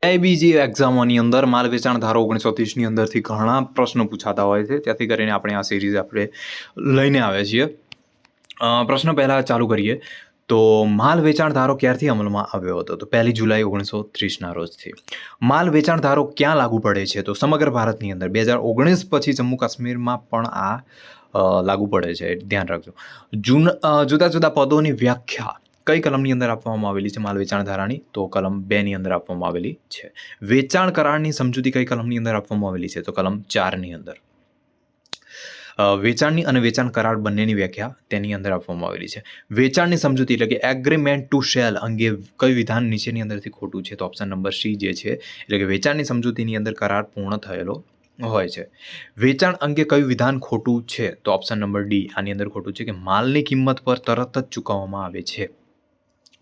આઈબીજી એક્ઝામોની અંદર માલ વેચાણ ધારો 1930ની અંદરથી ઘણા પ્રશ્નો પૂછાતા હોય છે, ત્યાંથી કરીને આપણે આ સિરીઝ આપણે લઈને આવ્યા છીએ. પ્રશ્ન પહેલાં ચાલુ કરીએ તો માલ વેચાણ ધારો ક્યારથી અમલમાં આવ્યો હતો? તો 1 જુલાઈ 1930ના રોજથી. માલ વેચાણ ધારો ક્યાં લાગુ પડે છે? તો સમગ્ર ભારતની અંદર. 2019 પછી જમ્મુ કાશ્મીરમાં પણ આ લાગુ પડે છે, ધ્યાન રાખજો. જુદા જુદા પદોની વ્યાખ્યા કઈ કલમની અંદર આપવામાં આવેલી છે માલ વેચાણ ધારાની? તો કલમ 2ની અંદર આપવામાં આવેલી છે. વેચાણ કરારની સમજૂતી કઈ કલમની અંદર આપવામાં આવેલી છે? તો કલમ 4ની અંદર. વેચાણની અને વેચાણ કરાર બંનેની વ્યાખ્યા તેની અંદર આપવામાં આવેલી છે. વેચાણની સમજૂતી એટલે કે એગ્રીમેન્ટ ટુ સેલ અંગે કઈ વિધાન નીચેની અંદરથી ખોટું છે? તો ઓપ્શન નંબર સી જે છે, એટલે કે વેચાણની સમજૂતીની અંદર કરાર પૂર્ણ થયેલો હોય છે. વેચાણ અંગે કયું વિધાન ખોટું છે? તો ઓપ્શન નંબર ડી આની અંદર ખોટું છે, કે માલની કિંમત પર તરત જ ચૂકવવામાં આવે છે.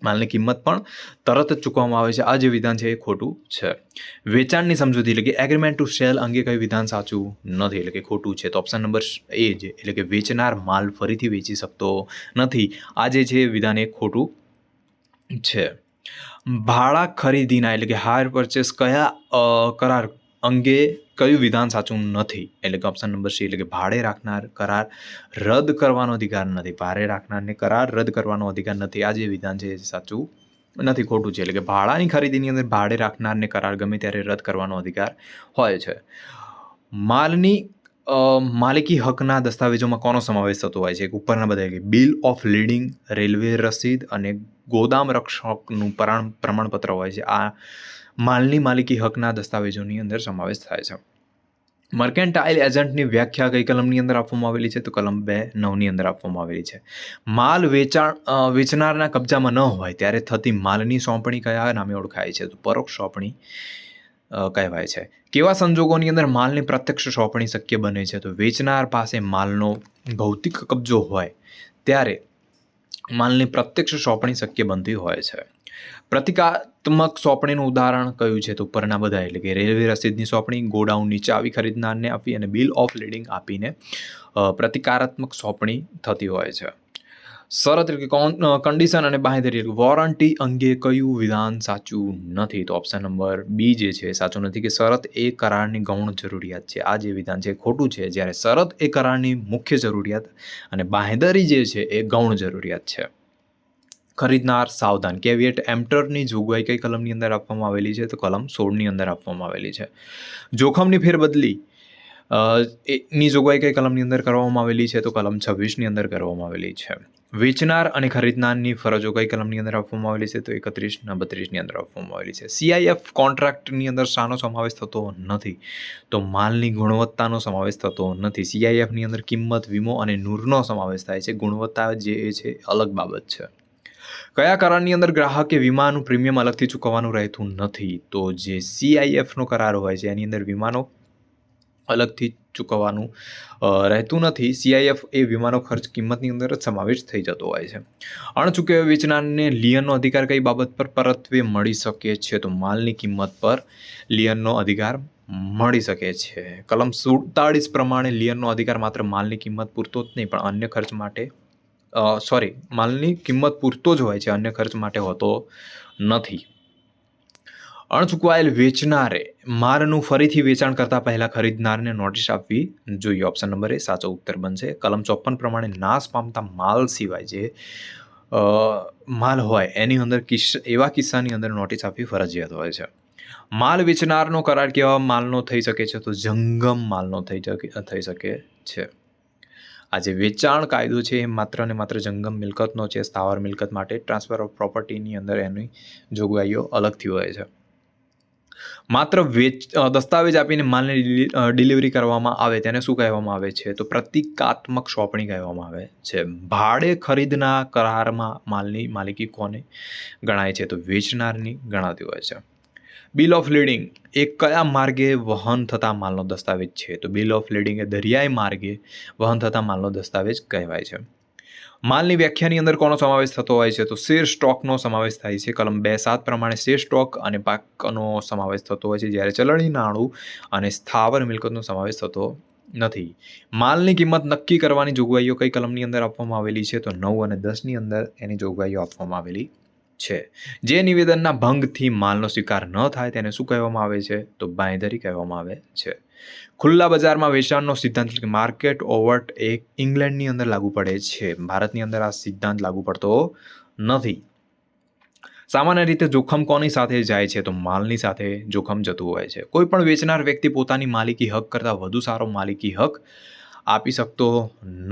માલની કિંમત પણ તરત જ ચૂકવવામાં આવે છે, આ જે વિધાન છે એ ખોટું છે. વેચાણની સમજૂતી એટલે કે એગ્રીમેન્ટ ટુ સેલ અંગે કયું વિધાન સાચું નથી, એટલે કે ખોટું છે? તો ઓપ્શન નંબર એ છે, એટલે કે વેચનાર માલ ફરીથી વેચી શકતો નથી, આ જે છે વિધાન એ ખોટું છે. ભાડા ખરીદીના એટલે કે હાયર પરચેસ કયા કરાર અંગે કયું વિધાન સાચું નથી? એટલે કે ઓપ્શન નંબર સી, એટલે કે ભાડે રાખનાર કરાર રદ કરવાનો અધિકાર નથી. ભાડે રાખનારને કરાર રદ કરવાનો અધિકાર નથી, આ જે વિધાન છે એ સાચું નથી, ખોટું છે. એટલે કે ભાડાની ખરીદીની અંદર ભાડે રાખનારને કરાર ગમે ત્યારે રદ કરવાનો અધિકાર હોય છે. માલની માલિકી હકના દસ્તાવેજોમાં કોનો સમાવેશ થતો હોય છે? ઉપરના બધા બિલ ઓફ લીડિંગ, રેલવે રસીદ અને ગોદામ રક્ષકનું પ્રમાણપત્ર હોય છે, આ માલની માલિકી હકના દસ્તાવેજોની અંદર સમાવેશ થાય છે. મર્કેન્ટાઇલ એજન્ટની વ્યાખ્યા કઈ કલમની અંદર આપવામાં આવેલી છે? તો કલમ 2(9) અંદર આપવામાં આવેલી છે. માલ વેચનારના કબજામાં ન હોય ત્યારે થતી માલની સોંપણી કયા નામે ઓળખાય છે? તો પરોક્ષ સોંપણી કહેવાય છે. કેવા સંજોગોની અંદર માલની પ્રત્યક્ષ સોંપણી શક્ય બને છે? તો વેચનાર પાસે માલનો ભૌતિક કબજો હોય ત્યારે માલની પ્રત્યક્ષ સોંપણી શક્ય બનતી હોય છે. પ્રતિકાત્મક સોંપણીનું ઉદાહરણ કયું છે? તો ઉપરના બધા, એટલે કે રેલવે રસીદની સોંપણી, ગોડાઉનની ચાવી ખરીદનારને આપી અને બિલ ઓફ લીડિંગ આપીને પ્રતિકારાત્મક સોંપણી થતી હોય છે. શરત એટલે કે કન્ડિશન અને બાંહેધરી એટલે વોરંટી અંગે કયું વિધાન સાચું નથી? તો ઓપ્શન નંબર બી જે છે સાચું નથી, કે શરત એ કરારની ગૌણ જરૂરિયાત છે, આ જે વિધાન છે ખોટું છે. જ્યારે શરત એ કરારની મુખ્ય જરૂરિયાત અને બાંહેધરી જે છે એ ગૌણ જરૂરિયાત છે. ખરીદનાર સાવધાન, કેવિએટ એમ્પટરની જોગવાઈ કઈ કલમની અંદર આપવામાં આવેલી છે? તો કલમ 16ની અંદર આપવામાં આવેલી છે. જોખમની ફેરબદલી ની જોગવાઈ કઈ કલમની અંદર કરવામાં આવેલી છે? તો કલમ 26ની અંદર કરવામાં આવેલી છે. વેચનાર અને ખરીદનારની ફરજો કઈ કલમની અંદર આપવામાં આવેલી છે? તો 31 અને 32ની અંદર આપવામાં આવેલી છે. CIF કોન્ટ્રાક્ટની અંદર શાનો સમાવેશ થતો નથી? તો માલની ગુણવત્તાનો સમાવેશ થતો નથી. CIFની અંદર કિંમત, વીમો અને નૂરનો સમાવેશ થાય છે. ગુણવત્તા જે છે અલગ બાબત છે. કયા કરારની અંદર ગ્રાહકે વીમાનું પ્રીમિયમ અલગથી ચૂકવવાનું રહેતું નથી? તો જે CIFનો કરાર હોય છે એની અંદર વીમાનો અલગથી ચૂકવવાનું રહેતું નથી. CIF એ વીમાનો ખર્ચ કિંમતની અંદર જ સમાવેશ થઈ જતો હોય છે. અણચૂકવ્યા વેચનારને લિયનનો અધિકાર કઈ બાબત પર પરત્વે મળી શકે છે? તો માલની કિંમત પર લિયનનો અધિકાર મળી શકે છે. કલમ 47 પ્રમાણે લિયનનો અધિકાર માત્ર માલની કિંમત પૂરતો જ નહીં પણ અન્ય ખર્ચ માટે માલની કિંમત પૂરતો જ હોય છે, અન્ય ખર્ચ માટે હોતો નથી. અણચૂકવાયેલ વેચનારે માલનું ફરીથી વેચાણ કરતા પહેલા ખરીદનારને નોટિસ આપવી જોઈએ. ઓપ્શન નંબર એ સાચો ઉત્તર બનશે. કલમ 54 પ્રમાણે નાશ પામતા માલ સિવાય જે માલ હોય એની અંદર એવા કિસ્સાની અંદર નોટિસ આપવી ફરજિયાત હોય છે. માલ વેચનારનો કરાર કેવા માલનો થઈ શકે છે? તો જંગમ માલનો થઈ શકે છે. આ જે વેચાણ કાયદો છે એ માત્ર ને માત્ર જંગમ મિલકતનો છે. સ્થાવર મિલકત માટે ટ્રાન્સફર ઓફ પ્રોપર્ટીની અંદર એની જોગવાઈઓ અલગથી હોય છે. માત્ર દસ્તાવેજ આપીને માલની ડિલિવરી કરવામાં આવે તેને શું કહેવામાં આવે છે? તો પ્રતિકાત્મક સોંપણી કહેવામાં આવે છે. ભાડે ખરીદના કરારમાં માલની માલિકી કોને ગણાય છે? તો વેચનારની ગણાતી હોય છે. બિલ ઓફ લીડિંગ એ કયા માર્ગે વહન થતા માલનો દસ્તાવેજ છે? તો બિલ ઓફ લીડિંગ એ દરિયાઈ માર્ગે વહન થતા માલનો દસ્તાવેજ કહેવાય છે. માલની વ્યાખ્યાની અંદર કોનો સમાવેશ થતો હોય છે? તો શેર સ્ટોકનો સમાવેશ થાય છે. કલમ 2(7) પ્રમાણે શેર સ્ટોક અને પાકનો સમાવેશ થતો હોય છે, જ્યારે ચલણી નાણું અને સ્થાવર મિલકતનો સમાવેશ થતો નથી. માલની કિંમત નક્કી કરવાની જોગવાઈઓ કઈ કલમની અંદર આપવામાં આવેલી છે? તો 9 અને 10ની અંદર એની જોગવાઈઓ આપવામાં આવેલી છે. જે નિવેદનના ભંગથી માલનો સ્વીકાર ન થાય તેને શું કહેવામાં આવે છે? તો બાંયધરી કહેવામાં આવે છે. ખુલ્લા બજારમાં વેચાણનો સિદ્ધાંત એટલે કે માર્કેટ ઓવર્ટ એ ઇંગ્લેન્ડની અંદર લાગુ પડે છે. ભારતની અંદર આ સિદ્ધાંત લાગુ પડતો નથી. સામાન્ય રીતે જોખમ કોની સાથે જાય છે? તો માલની સાથે જોખમ જતું હોય છે. કોઈ પણ વેચનાર વ્યક્તિ પોતાની માલિકી હક કરતાં વધુ સારો માલિકી હક આપી શકતો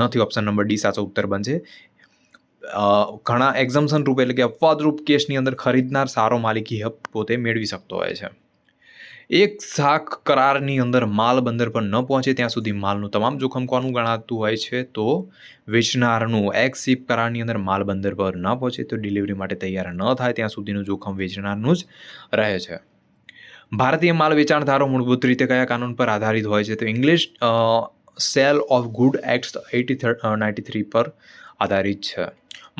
નથી. ઓપ્શન નંબર ડી સાચો ઉત્તર બનશે. ઘણા એક્ઝમ્પશન રૂપ એટલે કે અપવાદરૂપ કેસની અંદર ખરીદનાર સારો માલિકી હક પોતે મેળવી શકતો હોય છે. એક શાખ કરારની અંદર માલ બંદર પર ન પહોંચે ત્યાં સુધી માલનું તમામ જોખમ કોનું ગણાતું હોય છે? તો વેચનારનું. એક શિપ કરારની અંદર માલ બંદર પર ન પહોંચે તો ડિલિવરી માટે તૈયાર ન થાય ત્યાં સુધીનું જોખમ વેચનારનું જ રહે છે. ભારતીય માલ વેચાણ ધારો મૂળભૂત રીતે કયા કાનૂન પર આધારિત હોય છે? તો English cell of good act 1893 પર આધારિત છે.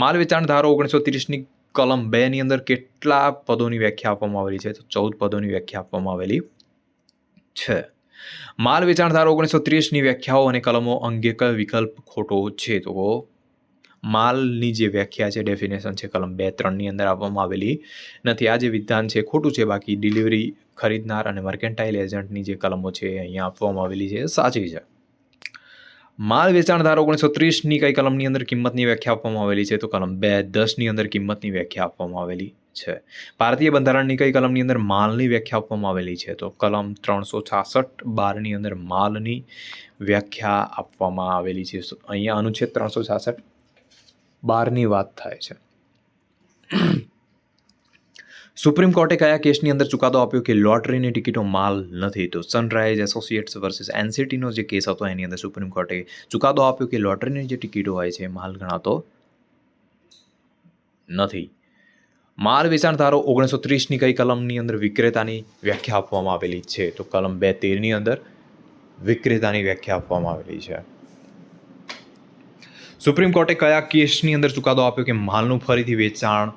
માલ વેચાણ ધારો 1930ની કલમ 2 ની અંદર કેટલા પદોની વ્યાખ્યા આપવામાં આવેલી છે? તો 14 પદોની વ્યાખ્યા આપવામાં આવેલી છે. માલ વેચાણ ધારો 1930ની વ્યાખ્યાઓ અને કલમો અંગે કયો વિકલ્પ ખોટો છે? તો માલની જે વ્યાખ્યા છે, ડેફિનેશન છે, કલમ 2-3ની અંદર આપવામાં આવેલી નથી. આ જે વિધાન છે ખોટું છે. બાકી ડિલિવરી, ખરીદનાર અને મર્કેન્ટાઇલ એજન્ટની જે કલમો છે અહીંયા આપવામાં આવેલી છે સાચી છે. માલ વેચાણ ધારો 1930ની કઈ કલમની અંદર કિંમતની વ્યાખ્યા આપવામાં આવેલી છે? તો કલમ 2-10ની અંદર કિંમતની વ્યાખ્યા આપવામાં આવેલી છે. ભારતીય બંધારણની કઈ કલમની અંદર માલની વ્યાખ્યા આપવામાં આવેલી છે? તો કલમ 366(12) અંદર માલની વ્યાખ્યા આપવામાં આવેલી છે. અહીંયા અનુચ્છેદ 366(12) વાત થાય છે. સુપ્રીમ કોર્ટે કયા કેસની અંદર ચુકાદો આપ્યો કે લોટરીની ટિકિટો માલ નથી? તો સનરાઇઝ એસોસિએટ્સ વર્સિસ એનસીટીનો જે કેસ હતો એની અંદર સુપ્રીમ કોર્ટે ચુકાદો આપ્યો કે લોટરીની જે ટિકિટો હોય છે માલ ગણાતો નથી. માલ વેચાણ ધારો 1930ની કઈ કલમની અંદર વિક્રેતાની વ્યાખ્યા આપવામાં આવેલી છે? તો કલમ 2-13ની અંદર વિક્રેતાની વ્યાખ્યા આપવામાં આવેલી છે. સુપ્રીમ કોર્ટે કયા કેસની અંદર ચુકાદો આપ્યો કે માલનું ફરીથી વેચાણ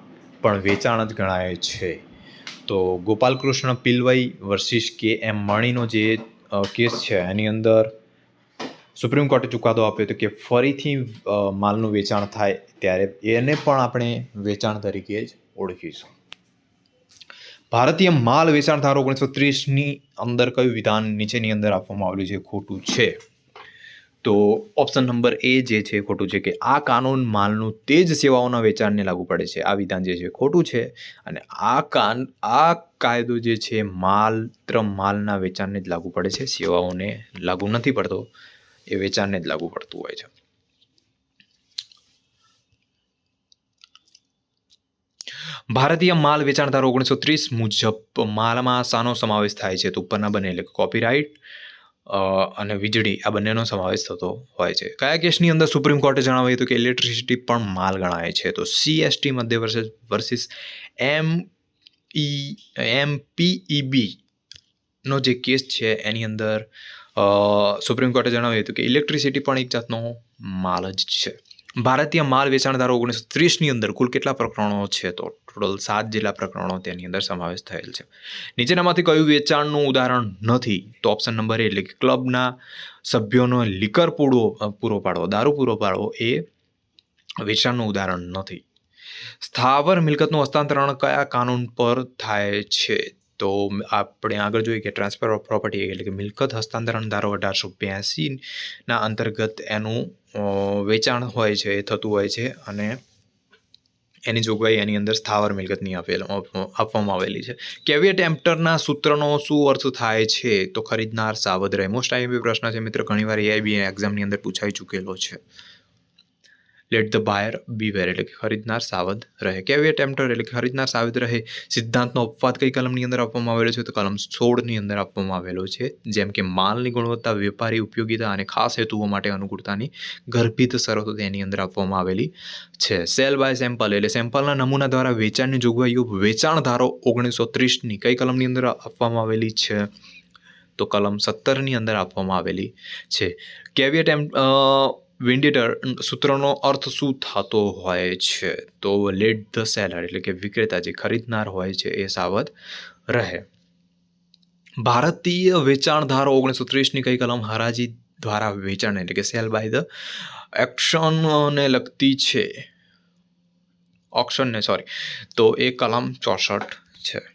પણ વેચાણ જ ગણાય છે? તો ગોપાલકૃષ્ણ પિલ્લઈ વર્સિસ કે એમ મણીનો જે કેસ છે એની અંદર સુપ્રીમ કોર્ટે ચુકાદો આપ્યો હતો કે ફરીથી માલનું વેચાણ થાય ત્યારે એને પણ આપણે વેચાણ તરીકે જ ઓળખીશું. ભારતીય માલ વેચાણ ધારો 1930ની અંદર કયું વિધાન નીચેની અંદર આપવામાં આવેલું છે ખોટું છે? તો ઓપ્શન નંબર એ જે છે ખોટું છે કે આ કાનૂન માલનું તે જ સેવાઓના વેચાણને લાગુ પડે છે. આ વિધાન જે છે ખોટું છે. અને આ કાયદો જે છે માત્ર માલના વેચાણને જ લાગુ પડે છે, સેવાઓને લાગુ નથી પડતો. એ વેચાણને જ લાગુ પડતું હોય છે. ભારતીય માલ વેચાણ ધારો 1930 મુજબ માલમાં શાનો સમાવેશ થાય છે? તો ઉપરના બંને એટલે કોપીરાઇટ અને વીજળી આ બંનેનો સમાવેશ થતો હોય છે. કયા કેસની અંદર સુપ્રીમ કોર્ટે જણાવ્યું હતું કે ઇલેક્ટ્રિસિટી પણ માલ ગણાય છે? તો CST મધ્ય વર્સિસ MPEB નો જે કેસ છે એની અંદર સુપ્રીમ કોર્ટે જણાવ્યું હતું કે ઇલેક્ટ્રિસિટી પણ એક જાતનો માલ જ છે. ભારતીય માલ વેચાણ ધારો 1930ની અંદર કુલ કેટલા પ્રકરણો છે? તો ટોટલ 7 જેટલા પ્રકરણો તેની અંદર સમાવેશ થયેલ છે. નીચેનામાંથી કયું વેચાણનું ઉદાહરણ નથી? તો ઓપ્શન નંબર એ એટલે કે ક્લબના સભ્યોનો લિકર પૂરો પાડવો, દારૂ પૂરો પાડવો એ વેચાણનું ઉદાહરણ નથી. સ્થાવર મિલકતનું હસ્તાંતરણ કયા કાનૂન પર થાય છે? તો આપણે આગળ જોઈએ કે ટ્રાન્સફર ઓફ પ્રોપર્ટી એટલે કે મિલકત હસ્તાંતરણ ધારો 1882ના અંતર્ગત એનું વેચાણ હોય છે એ થતું હોય છે અને એની જોગવાઈ એની અંદર સ્થાવર મિલકતની આપવામાં આવેલી છે. કેવિયેટ એમ્પટરના સૂત્રનો શું અર્થ થાય છે? તો ખરીદનાર સાવધ રહે. મોસ્ટ આઈએમપી પ્રશ્ન છે મિત્રો, ઘણીવાર એઆઈબી એક્ઝામની અંદર પૂછાઈ ચૂકેલો છે. લેટ ધ બાયર બીવેર એટલે કે ખરીદનાર સાવધ રહે. કેવિયેટ એમ્પટર એટલે કે ખરીદનાર સાવધ રહે સિદ્ધાંતનો અપવાદ કઈ કલમની અંદર આપવામાં આવેલો છે? તો કલમ 16ની અંદર આપવામાં આવેલો છે. જેમ કે માલની ગુણવત્તા, વેપારી ઉપયોગિતા અને ખાસ હેતુઓ માટે અનુકૂળતાની ગર્ભિત શરતો તેની અંદર આપવામાં આવેલી છે. સેલ બાય સેમ્પલ એટલે સેમ્પલના નમૂના દ્વારા વેચાણની જોગવાઈઓ વેચાણ ધારો 1930ની કઈ કલમની અંદર આપવામાં આવેલી છે? તો કલમ 17ની અંદર આપવામાં આવેલી છે. કેવિયેટ વિન્ડિટર સૂત્રનો અર્થ શું થતો હોય છે? તો લેટ ધ સેલર એટલે કે વિક્રેતા જે ખરીદનાર હોય છે એ સાવધ રહે. ભારતીય વેચાણ ધારો 1930ની કઈ કલમ હરાજી દ્વારા વેચાણ એટલે કે સેલ બાય ધ એક્શનને લગતી છે? ઓક્શન ને સોરી, તો એ કલમ 64 છે.